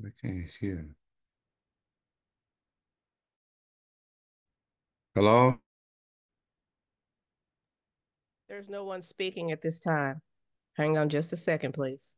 I can't hear. Hello? There's no one speaking at this time. Hang on just a second, please.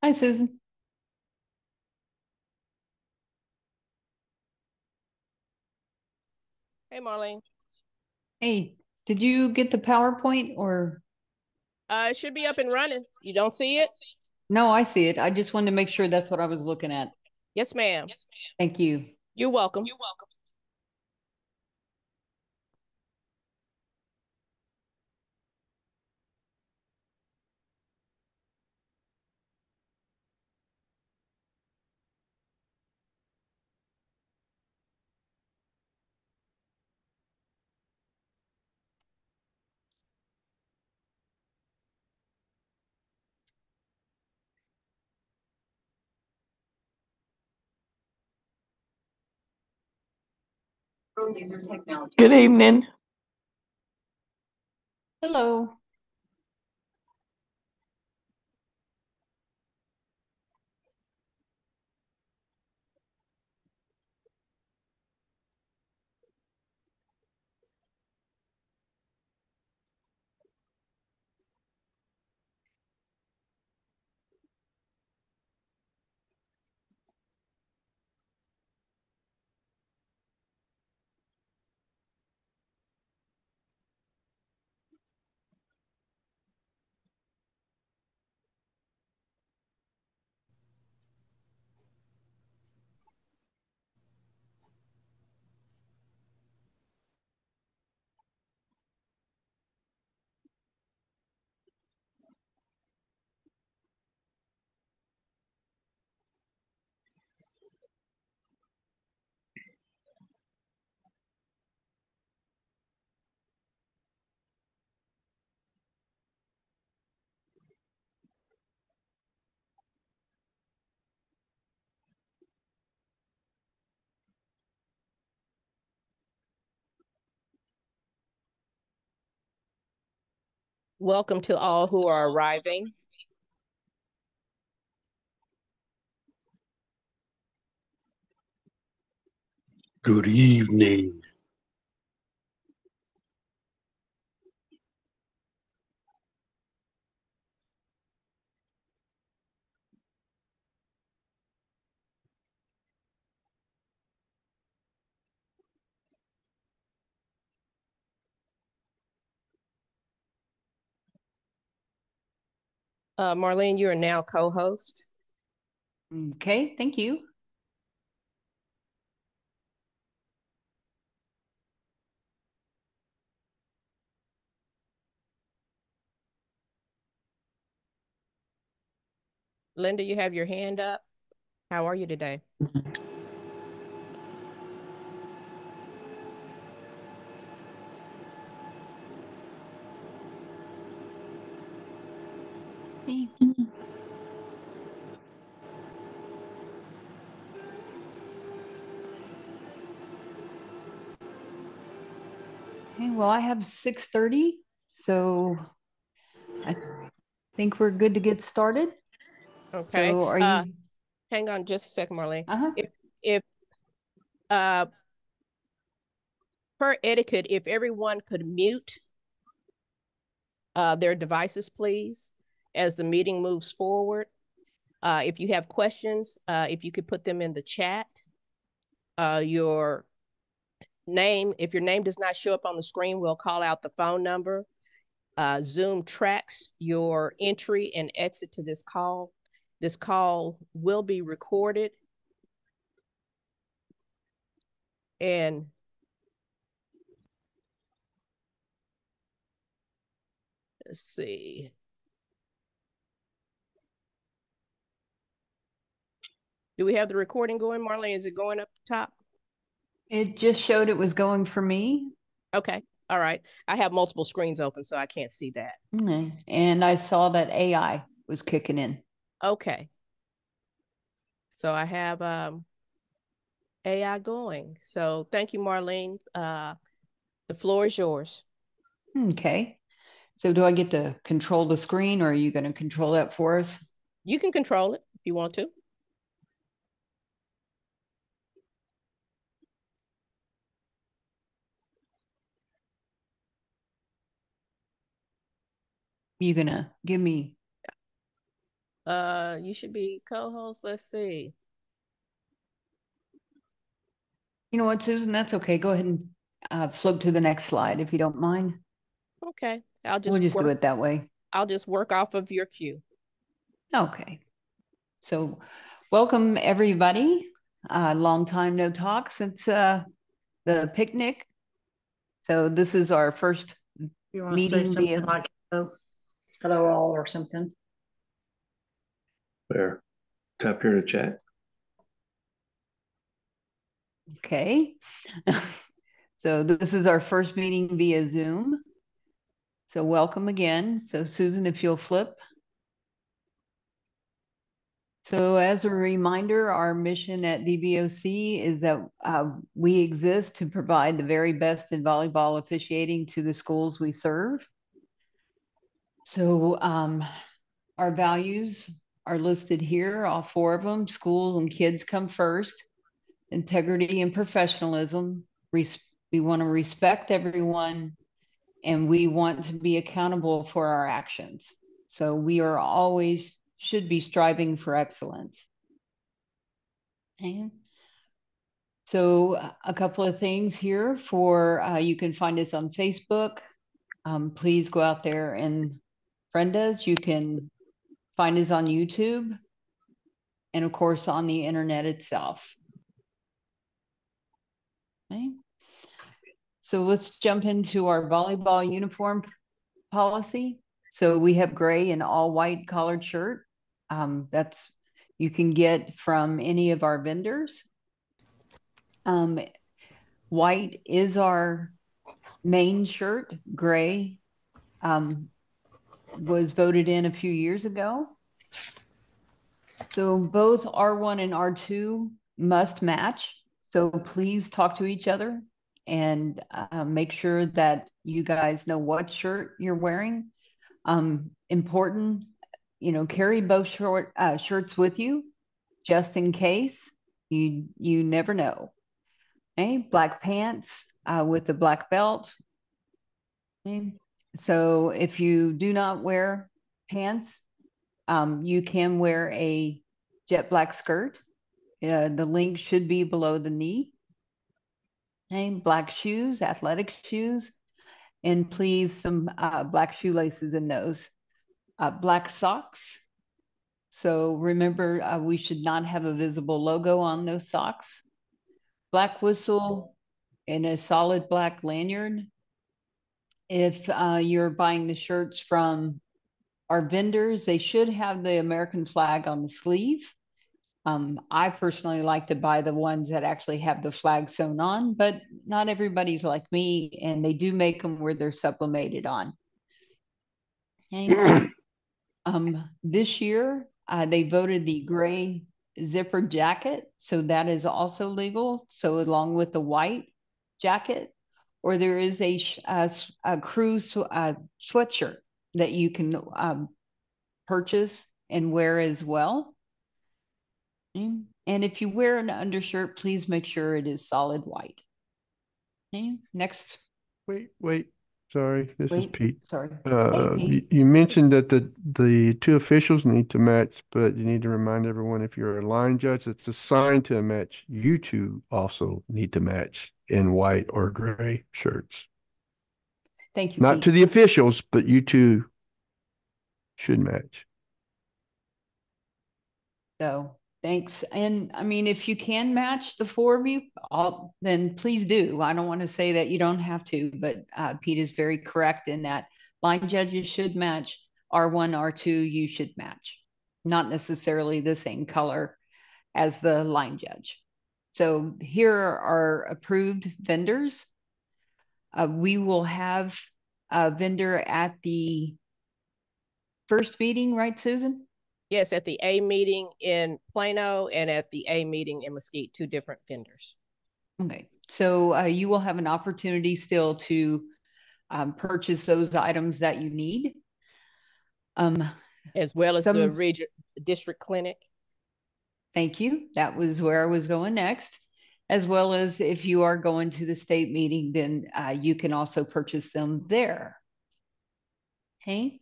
Hi, Susan. Hey, Marlene. Hey, did you get the PowerPoint or? It should be up and running. You don't see it? No, I see it. I just wanted to make sure that's what I was looking at. Yes, ma'am. Thank you. You're welcome. Good evening. Hello. Welcome to all who are arriving. Good evening. Marlene, you are now co-host. Okay, thank you. Linda, you have your hand up. How are you today? Hey. Okay, well, I have 6:30, so I think we're good to get started. Okay. So are you? Hang on just a second, Marlene. Uh-huh. If uh per etiquette, if everyone could mute their devices, please, as the meeting moves forward. If you have questions, if you could put them in the chat. Your name, if your name does not show up on the screen, we'll call out the phone number. Zoom tracks your entry and exit to this call. This call will be recorded. And let's see. Do we have the recording going, Marlene? Is it going up top? It just showed it was going for me. Okay. All right. I have multiple screens open, so I can't see that. And I saw that AI was kicking in. Okay. So I have AI going. So thank you, Marlene. The floor is yours. Okay. So do I get to control the screen or are you going to control that for us? You can control it if you want to. You going to give me? You should be co-host. Let's see. You know what, Susan? That's okay. Go ahead and flip to the next slide if you don't mind. Okay. We'll just do it that way. I'll just work off of your cue. Okay. So welcome everybody. Long time no talk since the picnic. So this is our first You want to say meeting something via like hello all or something? Where? Tap here to chat. Okay. So this is our first meeting via Zoom. So welcome again. So Susan, if you'll flip. So as a reminder, our mission at DVOC is that we exist to provide the very best in volleyball officiating to the schools we serve. So our values are listed here, all four of them. School and kids come first. Integrity and professionalism. We want to respect everyone, and we want to be accountable for our actions. So we are always should be striving for excellence. Okay. So a couple of things here for, you can find us on Facebook. Please go out there and friend us. You can find us on YouTube and of course on the internet itself. Okay. So let's jump into our volleyball uniform policy. So we have gray and all white collared shirt. That's you can get from any of our vendors. White is our main shirt. Gray was voted in a few years ago. So both R1 and R2 must match. So please talk to each other and make sure that you guys know what shirt you're wearing. Important, you know, carry both shirts with you just in case. You never know. Okay, black pants with the black belt. Okay. So if you do not wear pants, you can wear a jet black skirt. The link should be below the knee. Okay, black shoes, athletic shoes, and please some black shoelaces in those. Black socks. So remember, we should not have a visible logo on those socks. Black whistle and a solid black lanyard. If you're buying the shirts from our vendors, they should have the American flag on the sleeve. I personally like to buy the ones that actually have the flag sewn on, but not everybody's like me, and they do make them where they're sublimated on. Okay. This year, they voted the gray zipper jacket, so that is also legal. So along with the white jacket, or there is a crew sweatshirt that you can purchase and wear as well. Okay. And if you wear an undershirt, please make sure it is solid white. Okay. Next. Wait. Sorry, this is Pete. Sorry. Hey, Pete. You mentioned that the two officials need to match, but you need to remind everyone if you're a line judge that's assigned to a match, you two also need to match in white or gray shirts. Thank you, Not Pete. to the officials, but you two should match. So thanks. And I mean, if you can match the four of you, then please do. I don't want to say that you don't have to, but Pete is very correct in that line judges should match. R1, R2, you should match. Not necessarily the same color as the line judge. So here are our approved vendors. We will have a vendor at the first meeting, right, Susan? Yes, at the A meeting in Plano and at the A meeting in Mesquite, two different vendors. Okay, so you will have an opportunity still to purchase those items that you need. As well as the district clinic. Thank you. That was where I was going next. As well as if you are going to the state meeting, then you can also purchase them there. Okay.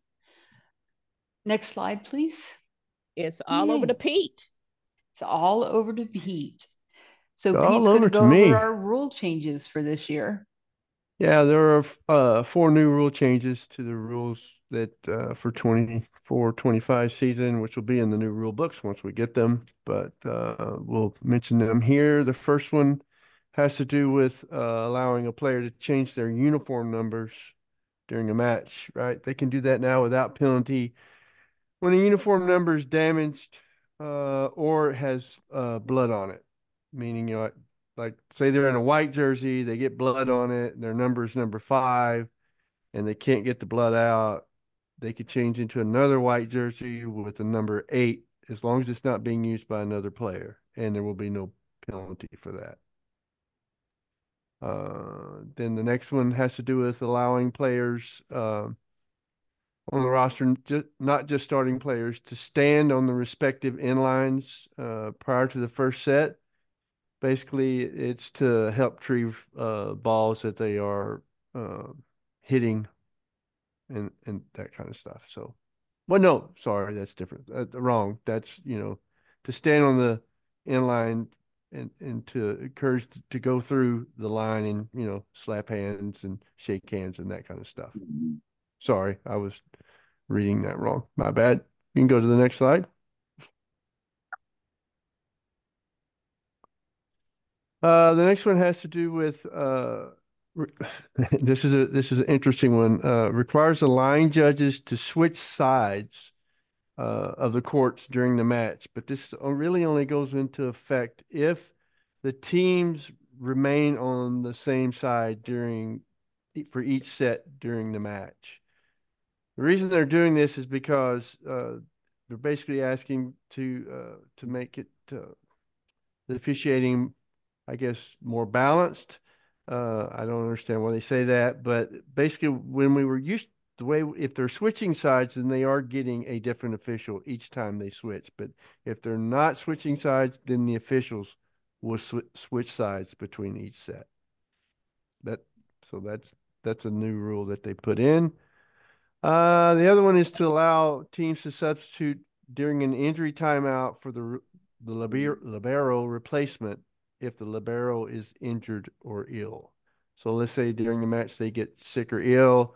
Next slide, please. It's all over Yay. the Pete. It's all over to Pete. So All Pete's going over to to go over me. our rule changes for this year. Yeah, there are 4 new rule changes to the rules that for 24-25 season, which will be in the new rule books once we get them. But we'll mention them here. The first one has to do with allowing a player to change their uniform numbers during a match, right? They can do that now without penalty when a uniform number is damaged or has blood on it, meaning like say they're in a white jersey, they get blood on it, their number is number 5, and they can't get the blood out. They could change into another white jersey with the number 8, as long as it's not being used by another player, and there will be no penalty for that. Then the next one has to do with allowing players on the roster, not just starting players, to stand on the respective end lines prior to the first set. Basically, it's to help retrieve balls that they are hitting and that kind of stuff. So, well, no, sorry, that's different. Wrong. That's, to stand on the end line and to encourage to go through the line and, slap hands and shake hands and that kind of stuff. Sorry, I was reading that wrong. My bad. You can go to the next slide. The next one has to do with this is an interesting one. Requires the line judges to switch sides of the courts during the match, but this really only goes into effect if the teams remain on the same side for each set during the match. The reason they're doing this is because they're basically asking to make it the officiating, I guess, more balanced. I don't understand why they say that, but basically, when we were used the way, if they're switching sides, then they are getting a different official each time they switch. But if they're not switching sides, then the officials will switch sides between each set. That's a new rule that they put in. The other one is to allow teams to substitute during an injury timeout for the libero replacement if the libero is injured or ill. So let's say during the match they get sick or ill.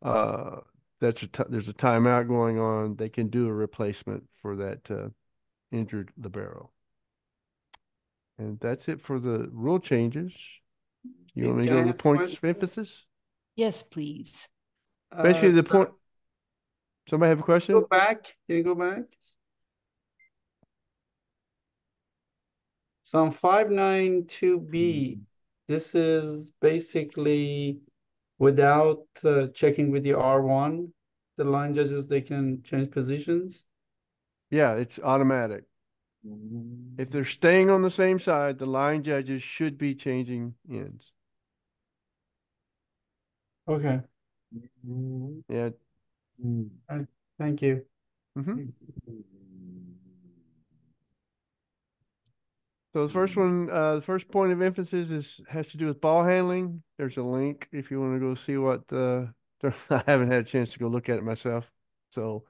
There's a timeout going on. They can do a replacement for that injured libero. And that's it for the rule changes. You want me to Can go I to the ask a points of question? emphasis? Yes, please. Basically, the So point. Somebody have a go question? back. Can you go back? So on 592B, this is basically without checking with the R1, the line judges, they can change positions. Yeah, it's automatic. If they're staying on the same side, the line judges should be changing ends. Okay. Yeah. Thank you. Mm-hmm. So the first point of emphasis has to do with ball handling. There's a link if you want to go see what I haven't had a chance to go look at it myself. So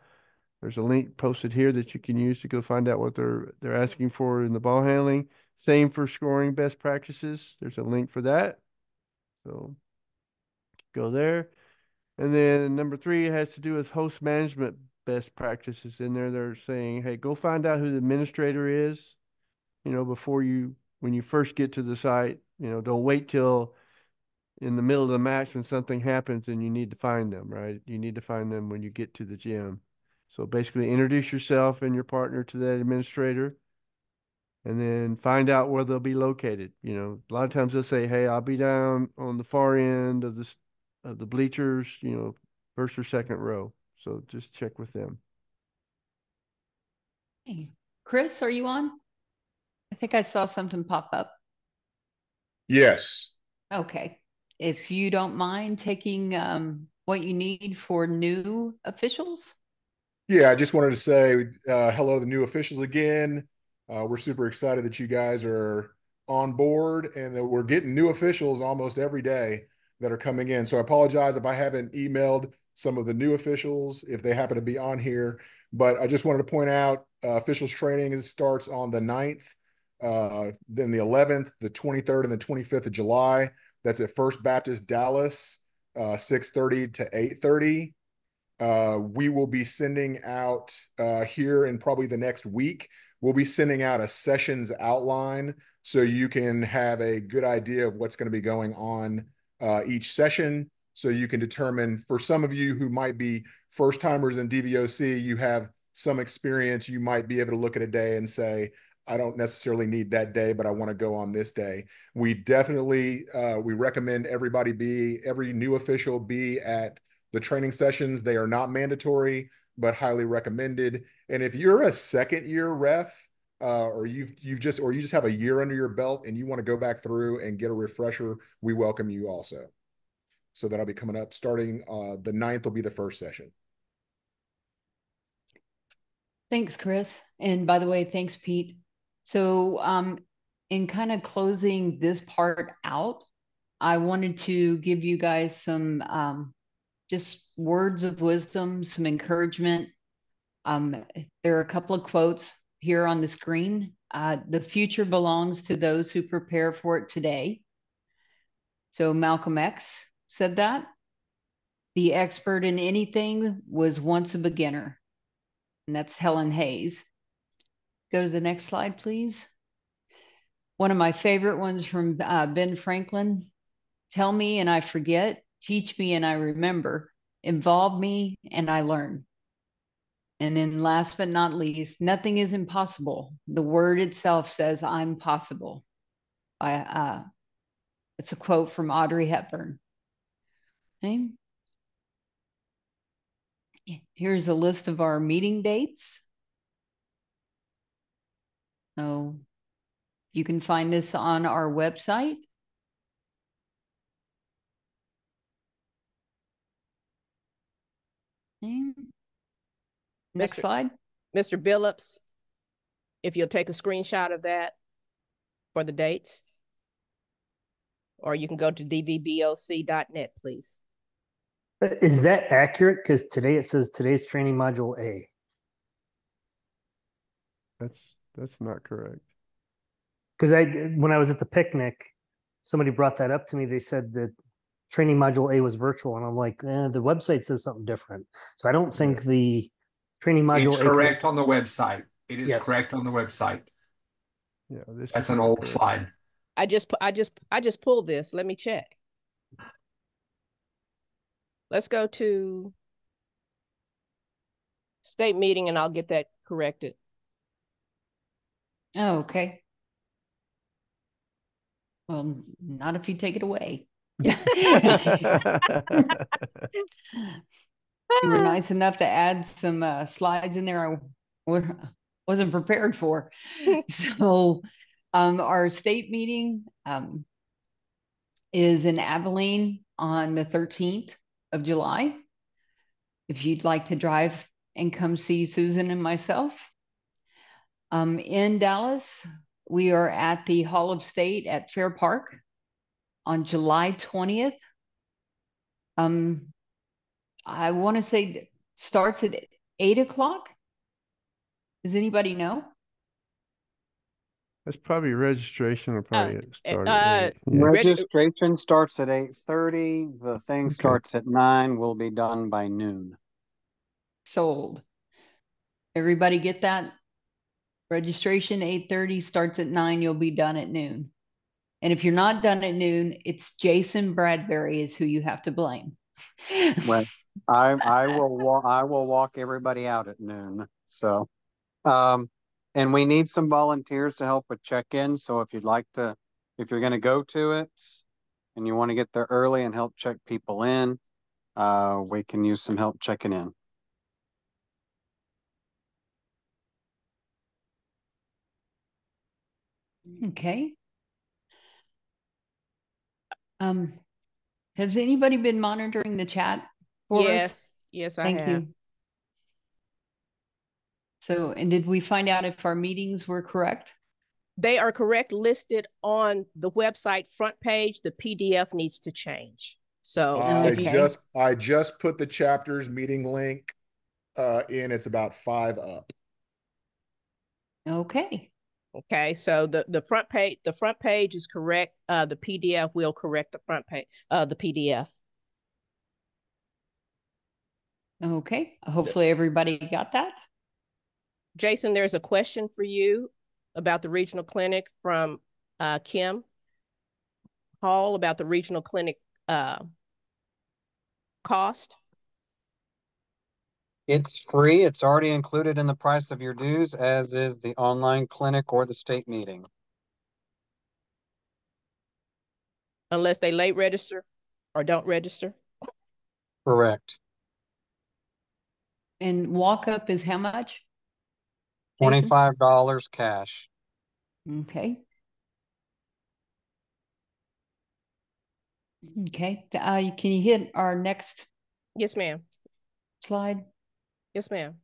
there's a link posted here that you can use to go find out what they're asking for in the ball handling. Same for scoring best practices. There's a link for that. So go there. And then number 3 has to do with host management best practices. In there, they're saying, hey, go find out who the administrator is, when you first get to the site. Don't wait till in the middle of the match when something happens and you need to find them, right? You need to find them when you get to the gym. So basically introduce yourself and your partner to that administrator and then find out where they'll be located. A lot of times they'll say, hey, I'll be down on the far end of the bleachers, first or second row. So just check with them. Hey, Chris, are you on? I think I saw something pop up. Yes. Okay. If you don't mind taking what you need for new officials. Yeah, I just wanted to say hello to the new officials again. We're super excited that you guys are on board and that we're getting new officials almost every day that are coming in. So I apologize if I haven't emailed some of the new officials if they happen to be on here. But I just wanted to point out officials training starts on the 9th, then the 11th, the 23rd, and the 25th of July. That's at First Baptist Dallas, 6:30 to 8:30. We will be sending out here in probably the next week, we'll be sending out a sessions outline so you can have a good idea of what's going to be going on each session. So you can determine, for some of you who might be first timers in DVOC, you have some experience, you might be able to look at a day and say, I don't necessarily need that day, but I want to go on this day. We definitely, we recommend every new official be at the training sessions. They are not mandatory, but highly recommended. And if you're a second year ref, or you just have a year under your belt and you want to go back through and get a refresher, we welcome you also. So that'll be coming up starting the 9th will be the first session. Thanks, Chris. And by the way, thanks, Pete. So in kind of closing this part out, I wanted to give you guys some just words of wisdom, some encouragement. There are a couple of quotes here on the screen. The future belongs to those who prepare for it today. So Malcolm X said that. The expert in anything was once a beginner. And that's Helen Hayes. Go to the next slide, please. One of my favorite ones from Ben Franklin. Tell me and I forget. Teach me and I remember. Involve me and I learn. And then last but not least, nothing is impossible. The word itself says, I'm possible. It's a quote from Audrey Hepburn. Okay. Here's a list of our meeting dates. So you can find this on our website. Okay. Next slide. Mr. Billups, if you'll take a screenshot of that for the dates, or you can go to dvboc.net, please. Is that accurate? Because today it says today's training module A. That's not correct. Because when I was at the picnic, somebody brought that up to me. They said that training module A was virtual, and I'm like, the website says something different. So I don't think the training module it's A correct on the website. It is Yes. correct on the website. Yeah, That's an old slide. I just pulled this. Let me check. Let's go to state meeting and I'll get that corrected. Oh, okay. Well, not if you take it away. You were nice enough to add some slides in there I wasn't prepared for. So our state meeting is in Abilene on the 13th of July. If you'd like to drive and come see Susan and myself. In Dallas, we are at the Hall of State at Fair Park on July 20th. I want to say starts at 8 o'clock. Does anybody know? That's probably registration will probably start at 8. Yeah. Registration starts at 8:30. The thing starts at 9. We'll be done by noon. Sold. Everybody get that? Registration 8:30 starts at 9. You'll be done at noon. And if you're not done at noon, it's Jason Bradbury is who you have to blame. Well, I will walk everybody out at noon. So, and we need some volunteers to help with check-in. So if you're going to go to it and you want to get there early and help check people in, we can use some help checking in. Okay. Has anybody been monitoring the chat for us? Yes, I Thank have. you. So, and did we find out if our meetings were correct? They are correct, listed on the website front page. The PDF needs to change. So I if you, Okay. just put the chapters meeting link in. It's about 5 up. Okay. okay, so the front page is correct. The PDF will correct the front page, the PDF. Okay. Hopefully everybody got that. Jason, there's a question for you about the regional clinic from Kim Hall about the regional clinic cost. It's free. It's already included in the price of your dues, as is the online clinic or the state meeting. Unless they late register or don't register. Correct. And walk up is how much? Jason? $25 cash. Okay. Okay. Can you hit our next Yes, ma'am. slide, Yes, ma'am.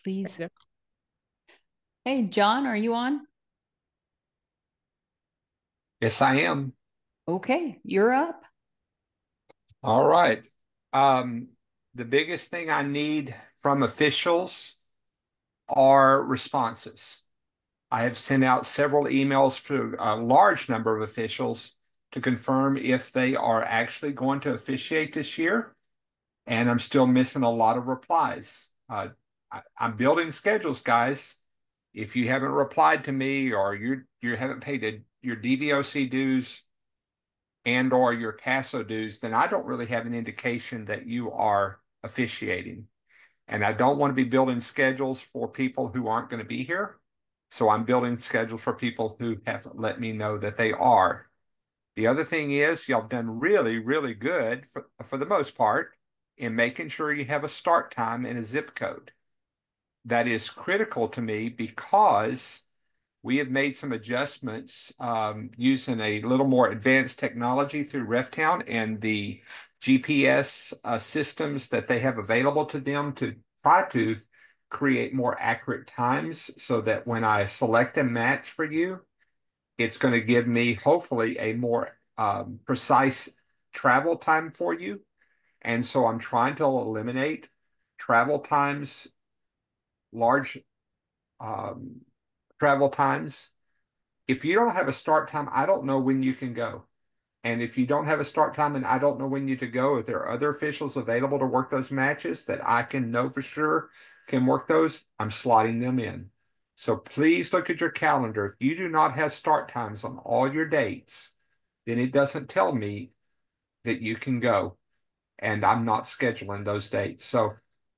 please? Hey, John, are you on? Yes, I am. Okay, you're up. All right. The biggest thing I need from officials are responses. I have sent out several emails to a large number of officials to confirm if they are actually going to this year, and I'm still missing a lot of replies. I'm building schedules, guys. If you haven't replied to me or you haven't paid your DVOC dues and or your TASO dues, then I don't really have an indication that you are officiating. And I don't want to be building schedules for people who aren't going to be here. So I'm building schedules for people who have let me know that they are. The other thing is y'all done really, really good for the most part in making sure you have a start time and a zip code. That is critical to me because we have made some adjustments using a little more advanced technology through RefTown and the GPS systems that they have available to them to try to create more accurate times so that when I select a match for you, it's going to give me hopefully a more precise travel time for you. And so I'm trying to eliminate travel times, large travel times. If you don't have a start time, I don't know when you can go. And if you don't have a start time and I don't know when you to go, if there are other officials available to work those matches that I can know for sure can work those, I'm slotting them in. So please look at your calendar. If you do not have start times on all your dates, then it doesn't tell me that you can go. And I'm not scheduling those dates. So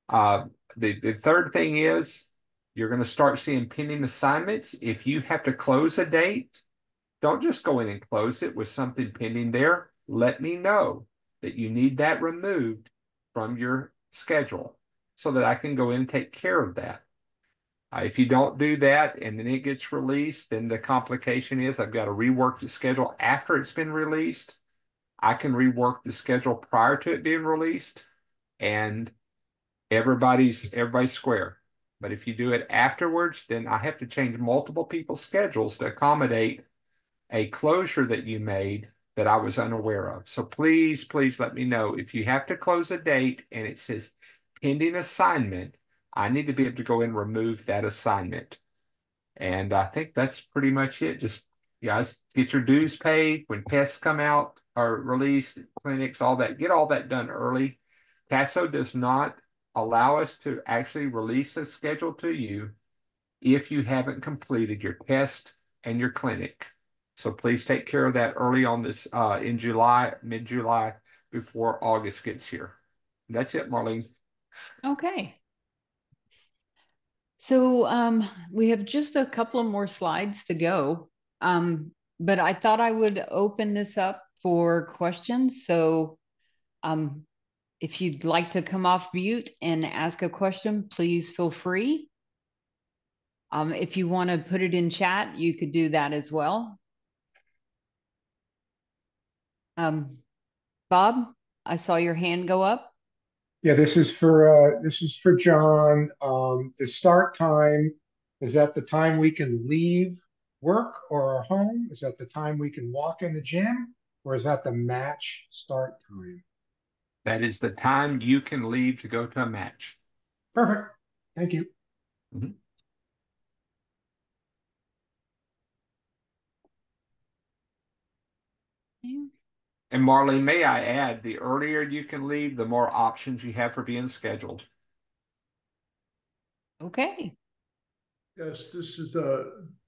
the third thing is you're going to start seeing pending assignments. If you have to close a date, don't just go in and close it with something pending there. Let me know that you need that removed from your schedule so that I can go in and take care of that. If you don't do that and then it gets released, then the complication is I've got to rework the schedule after it's been released. I can rework the schedule prior to it being released, and everybody's square. But if you do it afterwards, then I have to change multiple people's schedules to accommodate a closure that you made that I was unaware of. So please, please let me know if you have to close a date and it says pending assignment, I need to be able to go and remove that assignment. And I think that's pretty much it. Just guys, get your dues paid when tests come out or released, clinics, all that. Get all that done early. TASO does not allow us to actually release a schedule to you if you haven't completed your test and your clinic. So please take care of that early on this in July, mid-July, before August gets here. That's it, Marlene. Okay. So we have just a couple of more slides to go. But I thought I would open this up for questions. So if you'd like to come off mute and ask a question, please feel free. If you want to put it in chat, you could do that as well. Bob, I saw your hand go up. Yeah, this is for John. The start time, is that the time we can leave work or our home? Is that the time we can walk in the gym? or is that the match start time? That is the time you can leave to go to a match. Perfect. Thank you. Mhm. And Marlene, may I add, the earlier you can leave, the more options you have for being scheduled. Okay. Yes, this is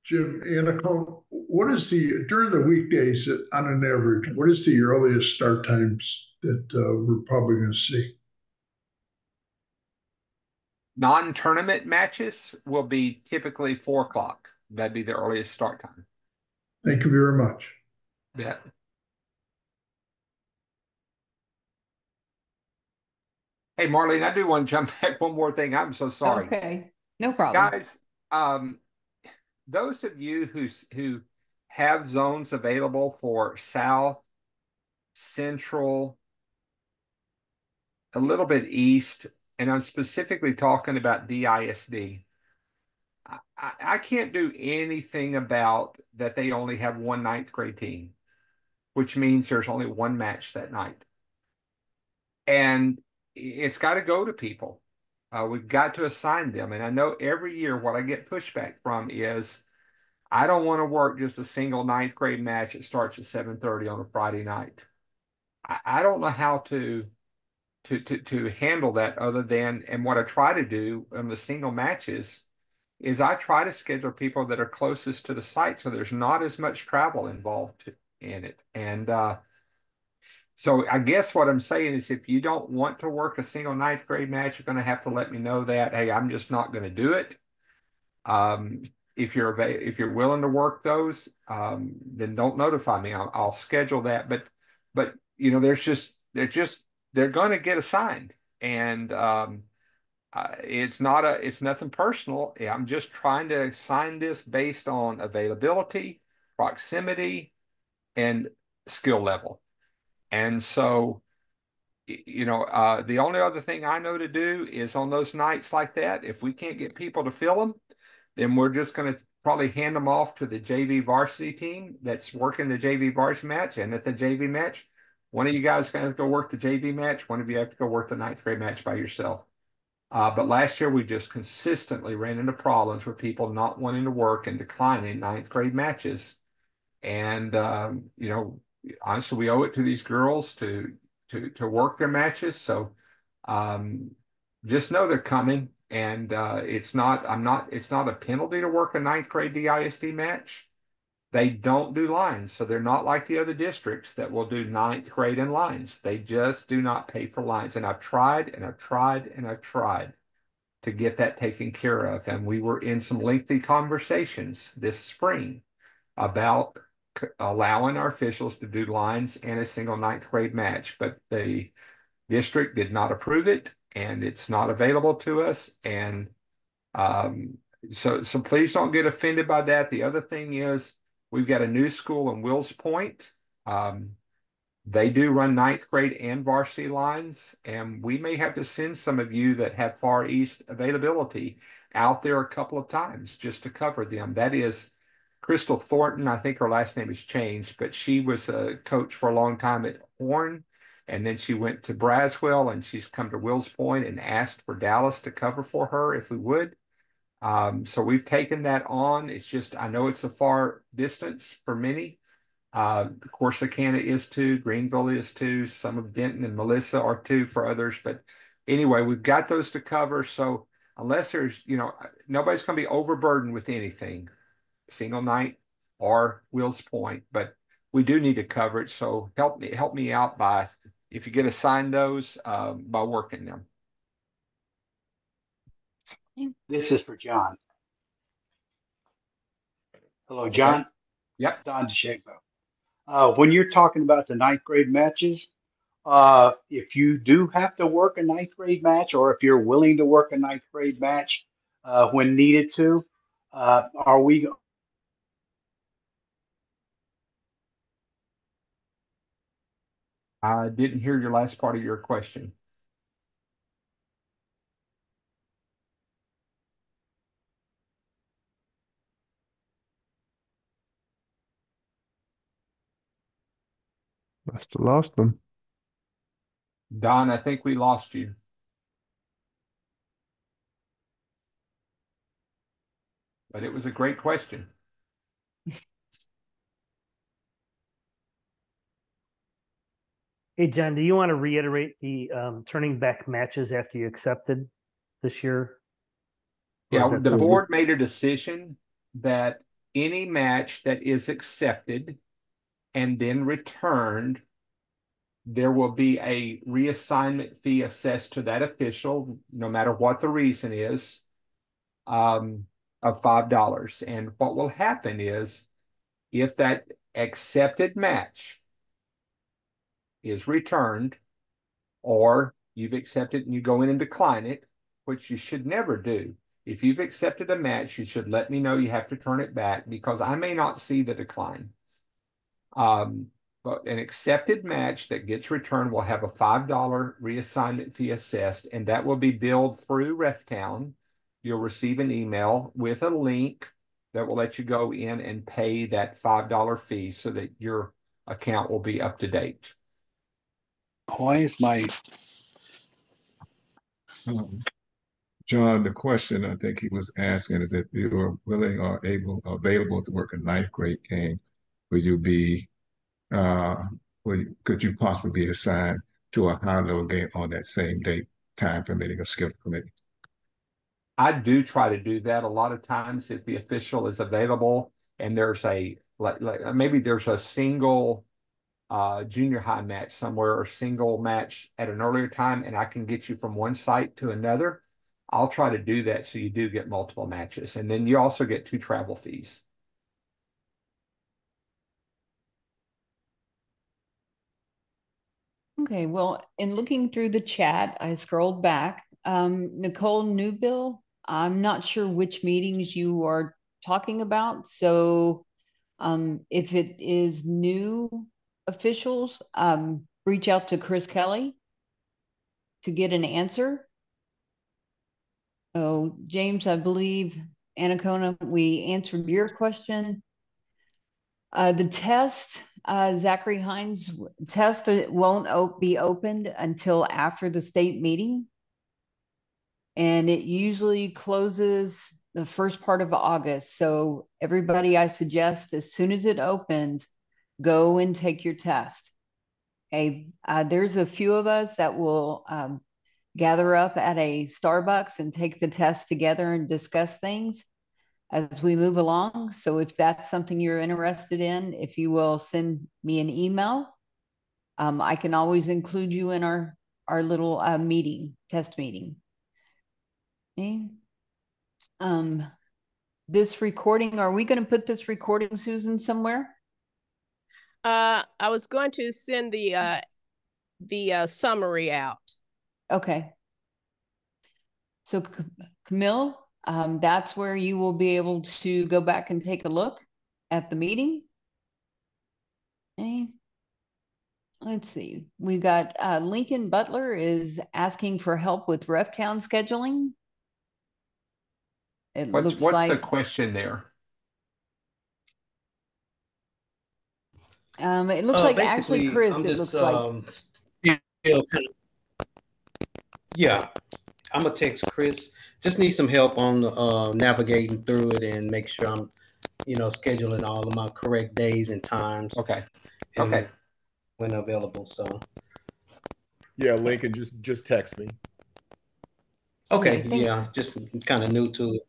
Jim Anacone. What is during the weekdays on an average, what is the earliest start times that we're probably going to see? Non-tournament matches will be typically 4 o'clock. That'd be the earliest start time. Thank you very much. Yeah. Hey, Marlene, I do want to jump back one more thing. I'm so sorry. Okay. No problem. Guys, those of you who have zones available for South, Central, a little bit East, and I'm specifically talking about DISD. I can't do anything about that they only have one ninth grade team, which means there's only one match that night. And it's got to go to people. We've got to assign them. And I know every year what I get pushback from is I don't want to work just a single ninth grade match that starts at 7:30 on a Friday night. I don't know how to handle that other than, and what I try to do on the single matches is I try to schedule people that are closest to the site so there's not as much travel involved in it. And so I guess what I'm saying is if you don't want to work a single ninth grade match, you're going to have to let me know that, hey, I'm just not going to do it. If you're willing to work those, then don't notify me. I'll schedule that. But you know, they're going to get assigned, and it's nothing personal. I'm just trying to assign this based on availability, proximity, and skill level. And so, you know, the only other thing I know to do is on those nights like that, if we can't get people to fill them, then we're just going to probably hand them off to the JV varsity team that's working the JV varsity match. And at the JV match, one of you guys is going to go work the JV match. One of you have to go work the ninth grade match by yourself. But last year, we just consistently ran into problems with people not wanting to work and declining ninth grade matches. And, you know, honestly, we owe it to these girls to work their matches. So just know they're coming. And it's not a penalty to work a ninth grade DISD match. They don't do lines. So they're not like the other districts that will do ninth grade in lines. They just do not pay for lines. And I've tried and I've tried and I've tried to get that taken care of. And we were in some lengthy conversations this spring about allowing our officials to do lines and a single ninth grade match, but the district did not approve it, and it's not available to us. And so please don't get offended by that. The other thing is we've got a new school in Wills Point. They do run ninth grade and varsity lines, and we may have to send some of you that have Far East availability out there a couple of times just to cover them. That is Crystal Thornton. I think her last name has changed, but she was a coach for a long time at Horn, and then she went to Braswell, and she's come to Wills Point and asked for Dallas to cover for her if we would. So we've taken that on. It's just, I know it's a far distance for many. Corsicana is too, Greenville is too, some of Denton and Melissa are too for others. But anyway, we've got those to cover. So unless there's, you know, nobody's going to be overburdened with anything, single night or Wills Point, but we do need to cover it. So help me out by, if you get assigned those, by working them. This is for John. Hello, John. Okay. Yep. Don DeShago. When you're talking about the ninth grade matches, if you do have to work a ninth grade match, or if you're willing to work a ninth grade match when needed to, are we? I didn't hear your last part of your question. Must have lost them. Don, I think we lost you. But it was a great question. Hey, John, do you want to reiterate the turning back matches after you accepted this year? Or Yeah, is that the something- board made a decision that any match that is accepted and then returned, there will be a reassignment fee assessed to that official, no matter what the reason is, of $5. And what will happen is, if that accepted match is returned, or you've accepted and you go in and decline it, which you should never do. If you've accepted a match, you should let me know you have to turn it back, because I may not see the decline. But an accepted match that gets returned will have a $5 reassignment fee assessed, and that will be billed through RefTown. You'll receive an email with a link that will let you go in and pay that $5 fee so that your account will be up to date. Why is my John, the question I think he was asking is, if you are willing or available to work a ninth grade game, would you be, could you possibly be assigned to a high level game on that same date, time permitting or schedule permitting? I do try to do that a lot of times if the official is available and there's a like maybe there's a single junior high match somewhere, or single match at an earlier time, and I can get you from one site to another. I'll try to do that so you do get multiple matches, and then you also get 2 travel fees. Okay, well, in looking through the chat, I scrolled back. Nicole Newbill, I'm not sure which meetings you are talking about. So if it is new officials, reach out to Chris Kelly to get an answer. Oh, James, I believe, Anacona, we answered your question. The test, Zachary Hines, test won't be opened until after the state meeting. And it usually closes the first part of August. So everybody, I suggest as soon as it opens, go and take your test. Okay, there's a few of us that will gather up at a Starbucks and take the test together and discuss things as we move along. So if that's something you're interested in, if you will send me an email, I can always include you in our little test meeting. Okay. This recording, are we going to put this recording, Susan, somewhere? I was going to send the summary out. Okay. So Camille, that's where you will be able to go back and take a look at the meeting. Okay. Let's see. We got Lincoln Butler is asking for help with RefTown scheduling. It looks What's like the question there? it looks like actually Chris, I'm it just, looks like. still kind of, yeah, I'm gonna text Chris. Just need some help on navigating through it and make sure I'm, scheduling all of my correct days and times. Okay. And Okay. when available. So Yeah, Lincoln, just text me. okay, Yeah, yeah, just kind of new to it.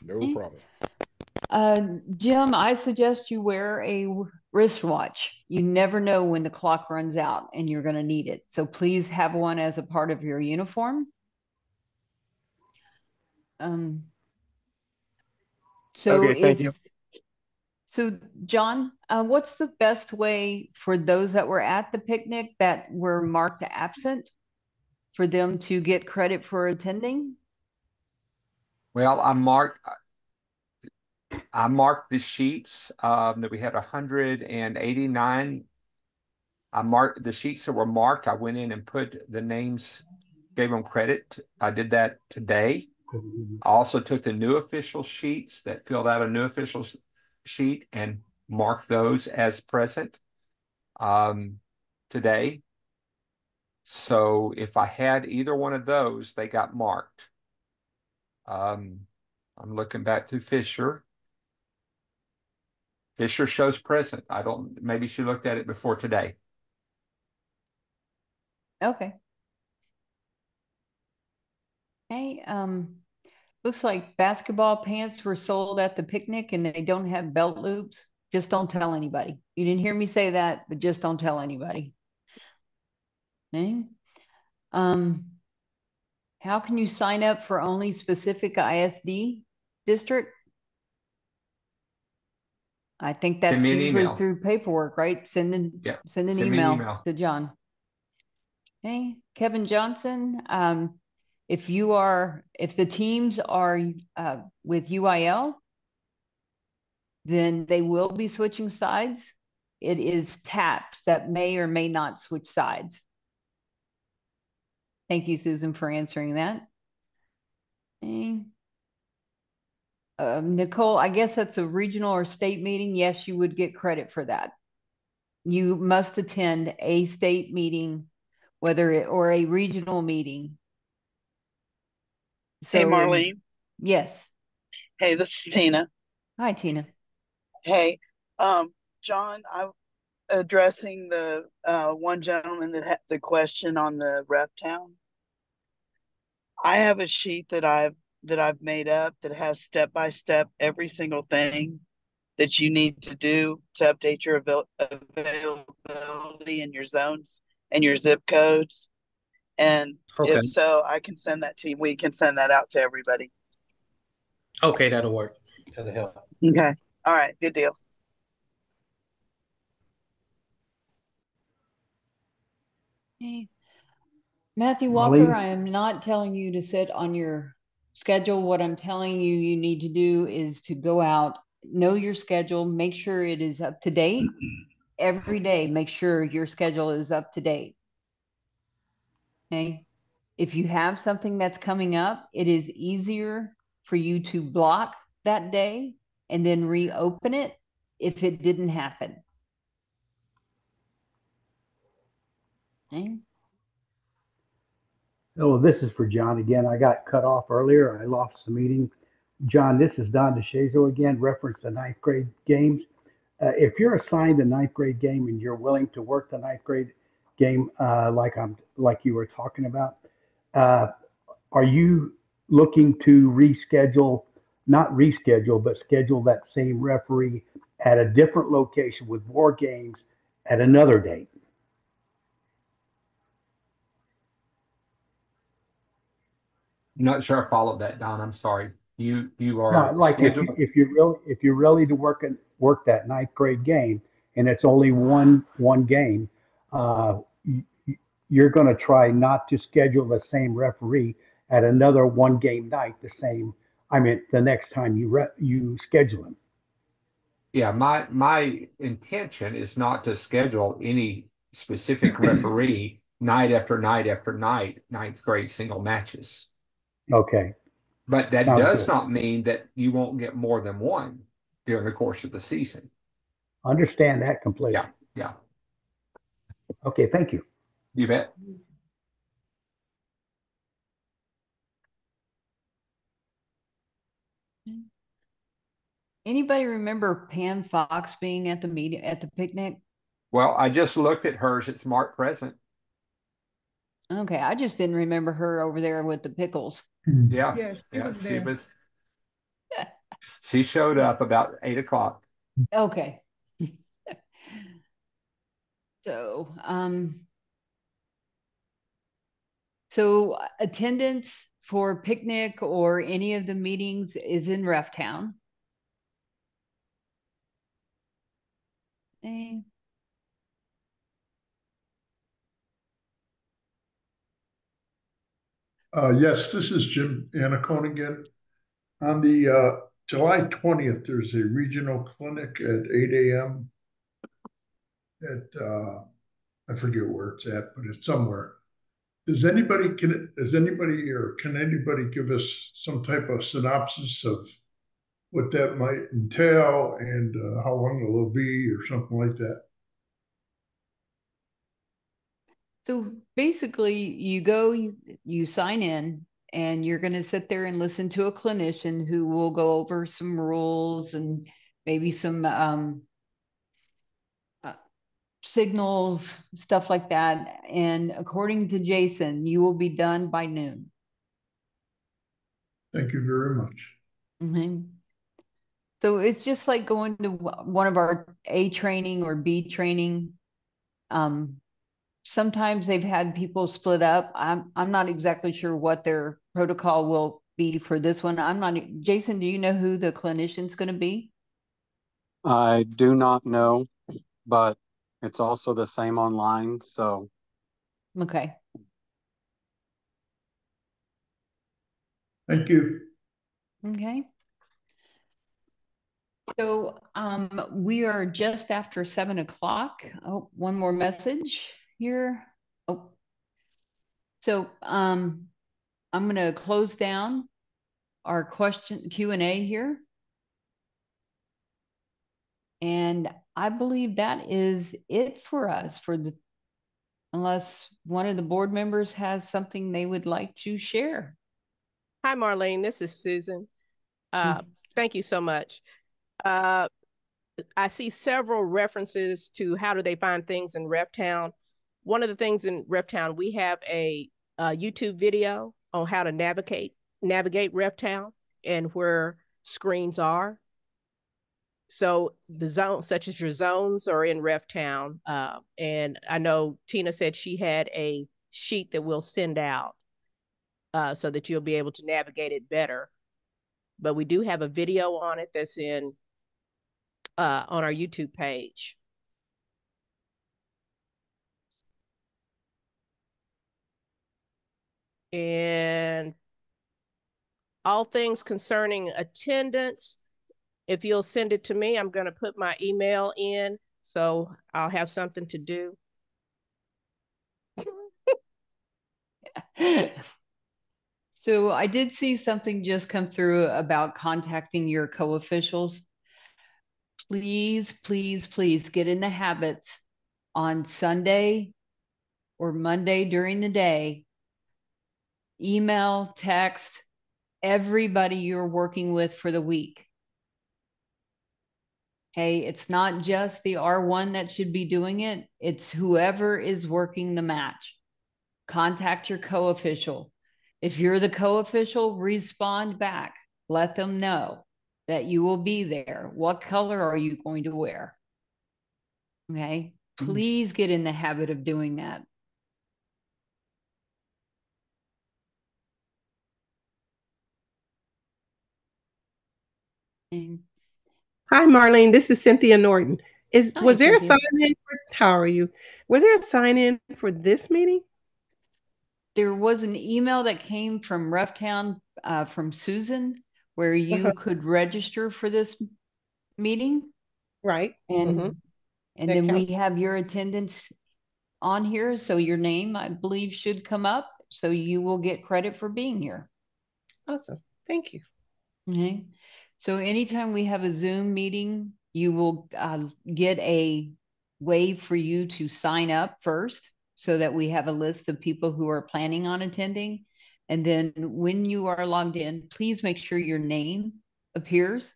No problem. Jim, I suggest you wear a wristwatch. You never know when the clock runs out and you're going to need it. So please have one as a part of your uniform. Okay, thank you. So John, what's the best way for those that were at the picnic that were marked absent for them to get credit for attending? Well, I marked the sheets that we had 189. I marked the sheets that were marked. I went in and put the names, gave them credit. I did that today. I also took the new official sheets that filled out a new official sheet and marked those as present. today. So if I had either one of those, they got marked. I'm looking back to Fisher. Fisher shows present. I don't, maybe she looked at it before today. Okay. Hey, looks like basketball pants were sold at the picnic and they don't have belt loops. Just don't tell anybody. You didn't hear me say that, but just don't tell anybody. Okay. How can you sign up for only specific ISD district? I think that's usually through paperwork, right? Send an email to John. Okay, Kevin Johnson. If the teams are with UIL, then they will be switching sides. It is TAPS that may or may not switch sides. Thank you, Susan, for answering that. Okay. Nicole, I guess that's a regional or state meeting. Yes, you would get credit for that. You must attend a state meeting, or a regional meeting. So, hey, Marlene. Yes. Hey, this is Tina. Hi, Tina. Hey, John, I'm addressing the one gentleman that had the question on the ref town. I have a sheet that I've made up that has step by step every single thing that you need to do to update your availability in your zones and your zip codes. And if so, I can send that to you. We can send that out to everybody. Okay, that'll work. That'll help. Okay. All right. Good deal. Okay. Matthew Walker, I am not telling you to sit on your schedule. What I'm telling you you need to do is to go out, know your schedule, make sure it is up to date. Every day, make sure your schedule is up to date. Okay. If you have something that's coming up, it is easier for you to block that day and then reopen it if it didn't happen. Okay. Oh, this is for John again. I got cut off earlier. I lost the meeting. John, this is Don DeShazo again, reference the ninth grade games. If you're assigned a ninth grade game and you're willing to work the ninth grade game, like you were talking about, are you looking to not reschedule, but schedule that same referee at a different location with more games at another date? I'm not sure I followed that, Don. I'm sorry. You are like if you're really to work that ninth grade game and it's only one game, you're going to try not to schedule the same referee at another one game night the next time you schedule him. Yeah, my intention is not to schedule any specific referee night after night after night, ninth grade single matches. Okay. But that does not mean that you won't get more than one during the course of the season. Understand that completely. Yeah. Okay, thank you. You bet. Anybody remember Pam Fox being at the picnic? Well, I just looked at hers. It's marked present. Okay, I just didn't remember her over there with the pickles. Yeah, she showed up about 8 o'clock. Okay. So attendance for picnic or any of the meetings is in Ref Town. Okay. Yes, this is Jim Anacone again. On the July 20th, there's a regional clinic at 8 a.m. at I forget where it's at, but it's somewhere. Can anybody give us some type of synopsis of what that might entail and how long it'll be or something like that? So basically, you go, you sign in, and you're going to sit there and listen to a clinician who will go over some rules and maybe some uh, signals, stuff like that. And according to Jason, you will be done by noon. Thank you very much. Mm-hmm. So it's just like going to one of our A training or B training. Sometimes they've had people split up. I'm not exactly sure what their protocol will be for this one. I'm not. Jason, do you know who the clinician's going to be? I do not know, but it's also the same online. So Okay. Thank you. Okay. So we are just after 7 o'clock. Oh, one more message here. Oh, so I'm going to close down our question Q&A here. And I believe that is it for us unless one of the board members has something they would like to share. Hi, Marlene. This is Susan. Thank you so much. I see several references to how do they find things in RefTown. One of the things in RefTown, we have a YouTube video on how to navigate RefTown and where screens are. So the zones, such as your zones, are in RefTown. And I know Tina said she had a sheet that we'll send out so that you'll be able to navigate it better. But we do have a video on it that's in on our YouTube page. And all things concerning attendance, if you'll send it to me, I'm going to put my email in so I'll have something to do. So I did see something just come through about contacting your co-officials. Please, please, please get in the habits on Sunday or Monday during the day. Email, text, everybody you're working with for the week. Okay, it's not just the R1 that should be doing it. It's whoever is working the match. Contact your co-official. If you're the co-official, respond back. Let them know that you will be there. What color are you going to wear? Okay, please get in the habit of doing that. Hi, Marlene. This is Cynthia Norton. Hi, Was there Cynthia. a sign in for, how are you? Was there a sign in for this meeting? There was an email that came from RefTown from Susan where you could register for this meeting. Right. And and then we have your attendance on here. So your name, I believe, should come up. So you will get credit for being here. Awesome. Thank you. Okay. So anytime we have a Zoom meeting, you will get a way for you to sign up first so that we have a list of people who are planning on attending. And then when you are logged in, please make sure your name appears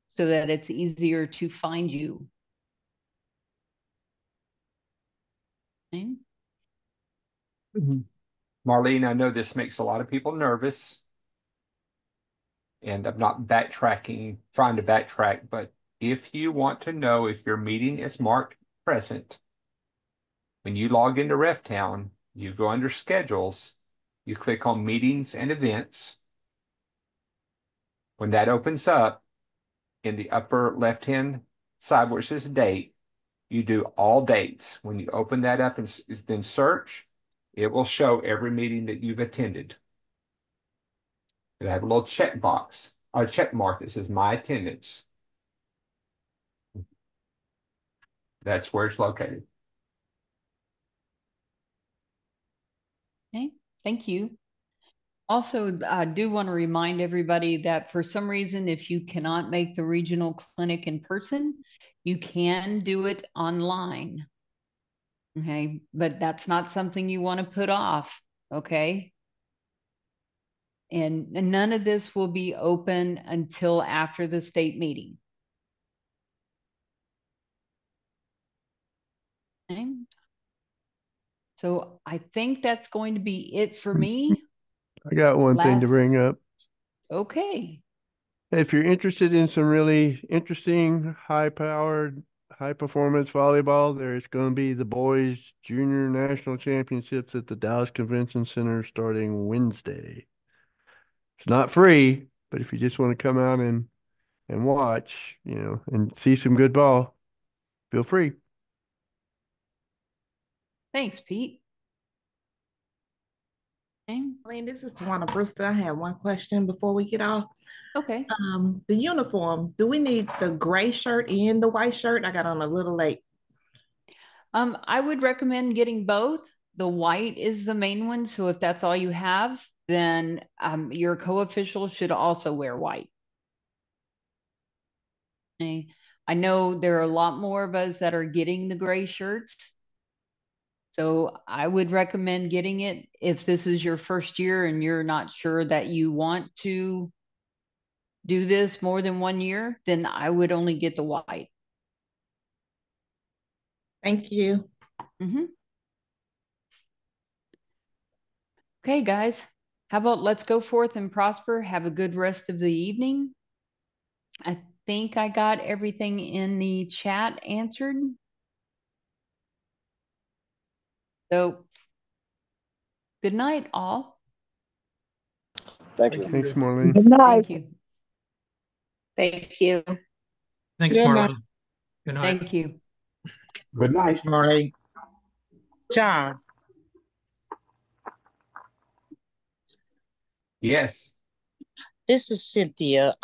so that it's easier to find you. Okay. Marlene, I know this makes a lot of people nervous. And I'm not trying to backtrack, but if you want to know if your meeting is marked present, when you log into RefTown, you go under schedules, you click on meetings and events. When that opens up, in the upper left-hand side where it says date, you do all dates. When you open that up and then search, it will show every meeting that you've attended. It'll have a little check box, or check mark that says my attendance. That's where it's located. Okay, thank you. Also, I do want to remind everybody that for some reason, if you cannot make the regional clinic in person, you can do it online. Okay, but that's not something you want to put off. Okay. And none of this will be open until after the state meeting. Okay. So I think that's going to be it for me. I got one thing to bring up. Okay. If you're interested in some really interesting, high-powered, high-performance volleyball, there's going to be the boys' junior national championships at the Dallas Convention Center starting Wednesday. It's not free, but if you just want to come out and watch, and see some good ball, feel free. Thanks, Pete. Marlene, this is Tawana Brewster. I have one question before we get off. Okay. The uniform, do we need the gray shirt and the white shirt? I got on a little late. I would recommend getting both. The white is the main one. So if that's all you have, then your co-official should also wear white. Okay. I know there are a lot more of us that are getting the gray shirts. So I would recommend getting it if this is your first year and you're not sure that you want to do this more than 1 year, then I would only get the white. Thank you. Okay, guys, how about let's go forth and prosper. Have a good rest of the evening. I think I got everything in the chat answered. So good night, all. Thank you. Thanks, Marlene. Good night. Thank you. Thank you. Thanks, Good Marlene. night. Good night. Thank you. Good night. Marlene. John. Yes. This is Cynthia.